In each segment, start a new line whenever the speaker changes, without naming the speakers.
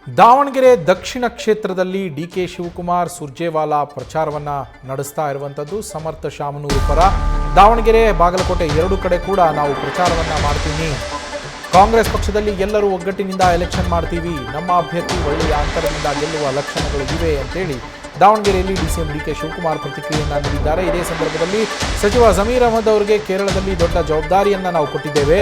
ದಾವಣಗೆರೆ ದಕ್ಷಿಣ ಕ್ಷೇತ್ರದಲ್ಲಿ ಡಿಕೆ ಶಿವಕುಮಾರ್ ಸುರ್ಜೇವಾಲಾ ಪ್ರಚಾರವನ್ನು ನಡೆಸ್ತಾ ಇರುವಂಥದ್ದು. ಸಮರ್ಥ ಶಾಮನೂರು ಪರ ದಾವಣಗೆರೆ ಬಾಗಲಕೋಟೆ ಎರಡು ಕಡೆ ಕೂಡ ನಾವು ಪ್ರಚಾರವನ್ನು ಮಾಡ್ತೀವಿ. ಕಾಂಗ್ರೆಸ್ ಪಕ್ಷದಲ್ಲಿ ಎಲ್ಲರೂ ಒಗ್ಗಟ್ಟಿನಿಂದ ಎಲೆಕ್ಷನ್ ಮಾಡ್ತೀವಿ, ನಮ್ಮ ಅಭ್ಯರ್ಥಿ ಒಳ್ಳೆಯ ಅಂತರದಿಂದ ಗೆಲ್ಲುವ ಲಕ್ಷಣಗಳು ಇವೆ ಅಂತೇಳಿ ದಾವಣಗೆರೆಯಲ್ಲಿ ಡಿಸಿಎಂ ಡಿಕೆ ಶಿವಕುಮಾರ್ ಪ್ರತಿಕ್ರಿಯೆಯನ್ನು ನೀಡಿದ್ದಾರೆ. ಇದೇ ಸಂದರ್ಭದಲ್ಲಿ ಸಚಿವ ಜಮೀರ್ ಅಹಮದ್ ಅವರಿಗೆ ಕೇರಳದಲ್ಲಿ ದೊಡ್ಡ ಜವಾಬ್ದಾರಿಯನ್ನು ನಾವು ಕೊಟ್ಟಿದ್ದೇವೆ,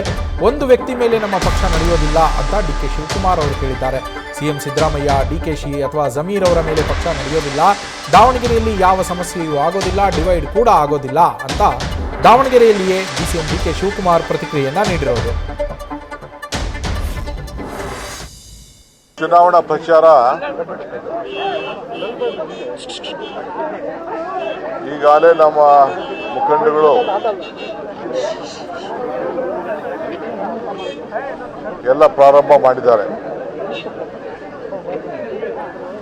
ಒಂದು ವ್ಯಕ್ತಿ ಮೇಲೆ ನಮ್ಮ ಪಕ್ಷ ನಡೆಯೋದಿಲ್ಲ ಅಂತ ಡಿಕೆ ಶಿವಕುಮಾರ್ ಅವರು ಹೇಳಿದ್ದಾರೆ. ಸಿಎಂ ಸಿದ್ದರಾಮಯ್ಯ, ಡಿಕೆಶಿ ಅಥವಾ ಜಮೀರ್ ಅವರ ಮೇಲೆ ಪಕ್ಷ ನಡೆಯೋದಿಲ್ಲ, ದಾವಣಗೆರೆಯಲ್ಲಿ ಯಾವ ಸಮಸ್ಯೆಯೂ ಆಗೋದಿಲ್ಲ, ಡಿವೈಡ್ ಕೂಡ ಆಗೋದಿಲ್ಲ ಅಂತ ದಾವಣಗೆರೆಯಲ್ಲಿಯೇ ಡಿಸಿಎಂ ಡಿಕೆ ಶಿವಕುಮಾರ್ ಪ್ರತಿಕ್ರಿಯೆಯನ್ನು ನೀಡಿರೋದು.
ಚುನಾವಣಾ ಪ್ರಚಾರ ಈಗಾಗಲೇ ನಮ್ಮ ಮುಖಂಡಗಳು ಎಲ್ಲ ಪ್ರಾರಂಭ ಮಾಡಿದ್ದಾರೆ.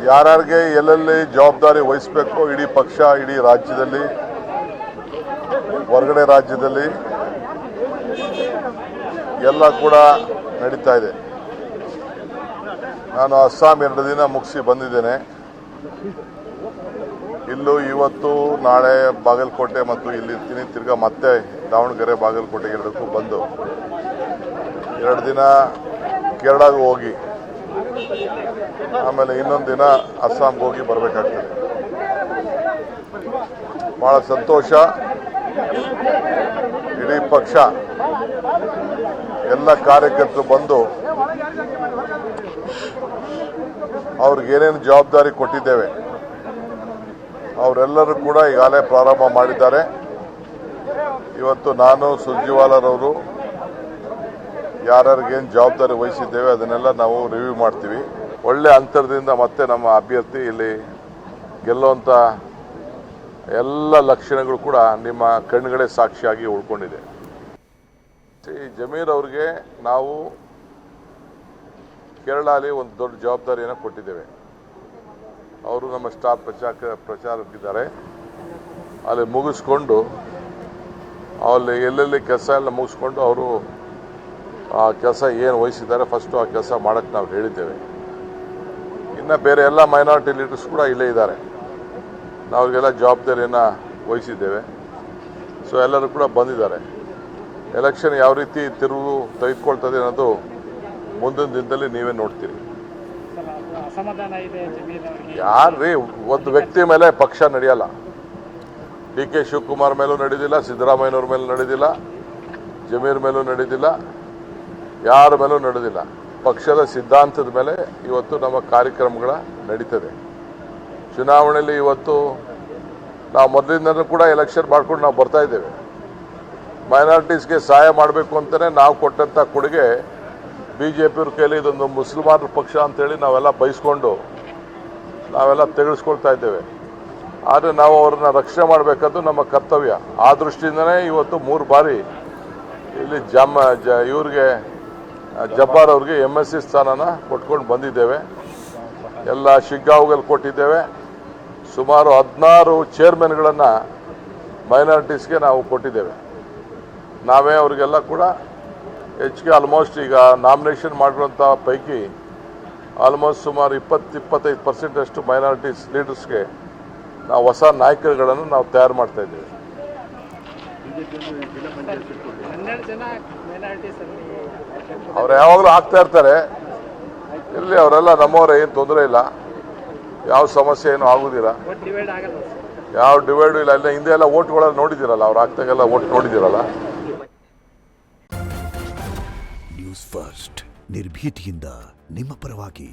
ಯಾರ್ಯಾರಿಗೆ ಎಲ್ಲೆಲ್ಲಿ ಜವಾಬ್ದಾರಿ ವಹಿಸಬೇಕು, ಇಡೀ ಪಕ್ಷ, ಇಡೀ ರಾಜ್ಯದಲ್ಲಿ, ಹೊರಗಡೆ ರಾಜ್ಯದಲ್ಲಿ ಎಲ್ಲ ಕೂಡ ನಡೀತಾ ಇದೆ. ನಾನು ಅಸ್ಸಾಂ 2 ದಿನ ಮುಗಿಸಿ ಬಂದಿದ್ದೇನೆ. ಇಲ್ಲೂ ಇವತ್ತು ನಾಳೆ ಬಾಗಲಕೋಟೆ ಮತ್ತು ಇಲ್ಲಿರ್ತೀನಿ. ತಿರ್ಗಾ ಮತ್ತೆ ದಾವಣಗೆರೆ ಬಾಗಲಕೋಟೆ ಎರಡಕ್ಕೂ ಬಂದು 2 ದಿನ ಕೇರಳಗೂ ಹೋಗಿ ಆಮೇಲೆ ಇನ್ನೊಂದು ದಿನ ಅಸ್ಸಾಂಗೆ ಹೋಗಿ ಬರಬೇಕಾಗ್ತದೆ. ಭಾಳ ಸಂತೋಷ. ಇಡೀ ಪಕ್ಷ ಎಲ್ಲ ಕಾರ್ಯಕರ್ತರು ಬಂದು ಅವ್ರಿಗೇನೇನು ಜವಾಬ್ದಾರಿ ಕೊಟ್ಟಿದ್ದೇವೆ ಅವರೆಲ್ಲರೂ ಕೂಡ ಈಗಾಗಲೇ ಪ್ರಾರಂಭ ಮಾಡಿದ್ದಾರೆ. ಇವತ್ತು ನಾನು, ಸುರ್ಜೇವಾಲಾರವರು ಯಾರ್ಯಾರಿಗೇನು ಜವಾಬ್ದಾರಿ ವಹಿಸಿದ್ದೇವೆ ಅದನ್ನೆಲ್ಲ ನಾವು ರಿವ್ಯೂ ಮಾಡ್ತೀವಿ. ಒಳ್ಳೆ ಅಂತರದಿಂದ ಮತ್ತೆ ನಮ್ಮ ಅಭ್ಯರ್ಥಿ ಇಲ್ಲಿ ಗೆಲ್ಲುವಂಥ ಎಲ್ಲ ಲಕ್ಷಣಗಳು ಕೂಡ ನಿಮ್ಮ ಕಣ್ಣುಗಳೇ ಸಾಕ್ಷಿಯಾಗಿ ಉಳ್ಕೊಂಡಿದೆ. ಜಮೀರ್ ಅವ್ರಿಗೆ ನಾವು ಕೇರಳಲ್ಲಿ ಒಂದು ದೊಡ್ಡ ಜವಾಬ್ದಾರಿಯನ್ನು ಕೊಟ್ಟಿದ್ದೇವೆ. ಅವರು ನಮ್ಮ ಸ್ಟಾರ್ ಪ್ರಚಾರಕ್ಕಿದ್ದಾರೆ. ಅಲ್ಲಿ ಮುಗಿಸ್ಕೊಂಡು ಅಲ್ಲಿ ಎಲ್ಲೆಲ್ಲಿ ಕೆಲಸ ಎಲ್ಲ ಮುಗಿಸ್ಕೊಂಡು ಅವರು ಆ ಕೆಲಸ ಏನು ವಹಿಸಿದ್ದಾರೆ ಫಸ್ಟು ಆ ಕೆಲಸ ಮಾಡೋಕ್ಕೆ ನಾವು ಹೇಳಿದ್ದೇವೆ. ಇನ್ನು ಬೇರೆ ಎಲ್ಲ ಮೈನಾರಿಟಿ ಲೀಡರ್ಸ್ ಕೂಡ ಇಲ್ಲೇ ಇದ್ದಾರೆ. ನಾವು ಅವ್ರಿಗೆಲ್ಲ ಜವಾಬ್ದಾರಿಯನ್ನು ವಹಿಸಿದ್ದೇವೆ. ಸೊ ಎಲ್ಲರೂ ಕೂಡ ಬಂದಿದ್ದಾರೆ. ಎಲೆಕ್ಷನ್ ಯಾವ ರೀತಿ ತಿರುವು ತೆಗೆದುಕೊಳ್ತದೆ ಅನ್ನೋದು ಮುಂದಿನ ದಿನದಲ್ಲಿ ನೀವೇ ನೋಡ್ತೀರಿ. ಯಾರ್ರೀ, ಒಂದು ವ್ಯಕ್ತಿ ಮೇಲೆ ಪಕ್ಷ ನಡೆಯಲ್ಲ. ಡಿ ಕೆ ಶಿವಕುಮಾರ್ ಮೇಲೂ ನಡೆದಿಲ್ಲ, ಸಿದ್ದರಾಮಯ್ಯನವ್ರ ಮೇಲೂ ನಡೆದಿಲ್ಲ, ಜಮೀರ್ ಮೇಲೂ ನಡೆದಿಲ್ಲ, ಯಾರ ಮೇಲೂ ನಡೆದಿಲ್ಲ. ಪಕ್ಷದ ಸಿದ್ಧಾಂತದ ಮೇಲೆ ಇವತ್ತು ನಮ್ಮ ಕಾರ್ಯಕ್ರಮಗಳ ನಡೀತದೆ. ಚುನಾವಣೆಯಲ್ಲಿ ಇವತ್ತು ನಾವು ಮೊದಲಿಂದನೂ ಕೂಡ ಎಲೆಕ್ಷನ್ ಮಾಡ್ಕೊಂಡು ನಾವು ಬರ್ತಾ ಇದ್ದೇವೆ. ಮೈನಾರಿಟೀಸ್ಗೆ ಸಹಾಯ ಮಾಡಬೇಕು ಅಂತಲೇ ನಾವು ಕೊಟ್ಟಂಥ ಕೊಡುಗೆ BJP ಕೈಲಿ ಇದೊಂದು ಮುಸಲ್ಮಾನರ ಪಕ್ಷ ಅಂತೇಳಿ ನಾವೆಲ್ಲ ಬಯಸ್ಕೊಂಡು ನಾವೆಲ್ಲ ತೆಗೆದುಕೊಳ್ತಾ ಇದ್ದೇವೆ. ಆದರೆ ನಾವು ಅವ್ರನ್ನ ರಕ್ಷಣೆ ಮಾಡಬೇಕಾದ್ದು ನಮ್ಮ ಕರ್ತವ್ಯ. ಆ ದೃಷ್ಟಿಯಿಂದನೇ ಇವತ್ತು 3 ಬಾರಿ ಇಲ್ಲಿ ಇವ್ರಿಗೆ ಜಬ್ಬಾರ್ ಅವ್ರಿಗೆ MSc ಸ್ಥಾನನ ಕೊಟ್ಕೊಂಡು ಬಂದಿದ್ದೇವೆ. ಎಲ್ಲ ಶಿಗ್ಗಾಂವ್ಗಳಲ್ಲಿ ಕೊಟ್ಟಿದ್ದೇವೆ. ಸುಮಾರು 16 ಚೇರ್ಮನ್ಗಳನ್ನು ಮೈನಾರಿಟೀಸ್ಗೆ ನಾವು ಕೊಟ್ಟಿದ್ದೇವೆ. ನಾವೇ ಅವರಿಗೆಲ್ಲ ಕೂಡ ಹೆಚ್ಚಿಗೆ ಆಲ್ಮೋಸ್ಟ್ ಈಗ ನಾಮಿನೇಷನ್ ಮಾಡಿರುವಂಥ ಪೈಕಿ ಆಲ್ಮೋಸ್ಟ್ ಸುಮಾರು 20-25% ಅಷ್ಟು ಮೈನಾರಿಟೀಸ್ ಲೀಡರ್ಸ್ಗೆ ನಾವು ಹೊಸ ನಾಯಕರುಗಳನ್ನು ನಾವು ತಯಾರು ಮಾಡ್ತಾ ಇದ್ದೇವೆ. ಅವ್ರು ಯಾವಾಗಲೂ ಆಗ್ತಾ ಇರ್ತಾರೆ. ಇಲ್ಲಿ ಅವರೆಲ್ಲ ನಮ್ಮವರೇ, ಏನು ತೊಂದರೆ ಇಲ್ಲ, ಯಾವ ಸಮಸ್ಯೆ ಏನು ಆಗುದಿಲ್ಲ, ಯಾವ ಡಿವೈಡು ಇಲ್ಲ. ಇಲ್ಲ ಹಿಂದೆ ಎಲ್ಲ ಓಟ್ಗಳೆಲ್ಲ ನೋಡಿದಿರಲ್ಲ, ಅವ್ರು ಆಗ್ತಾಗೆಲ್ಲ ಓಟ್ ನೋಡಿದಿರಲ್ಲ.
ನ್ಯೂಸ್ ಫಸ್ಟ್, ನಿರ್ಭೀತಿಯಿಂದ ನಿಮ್ಮ ಪರವಾಗಿ.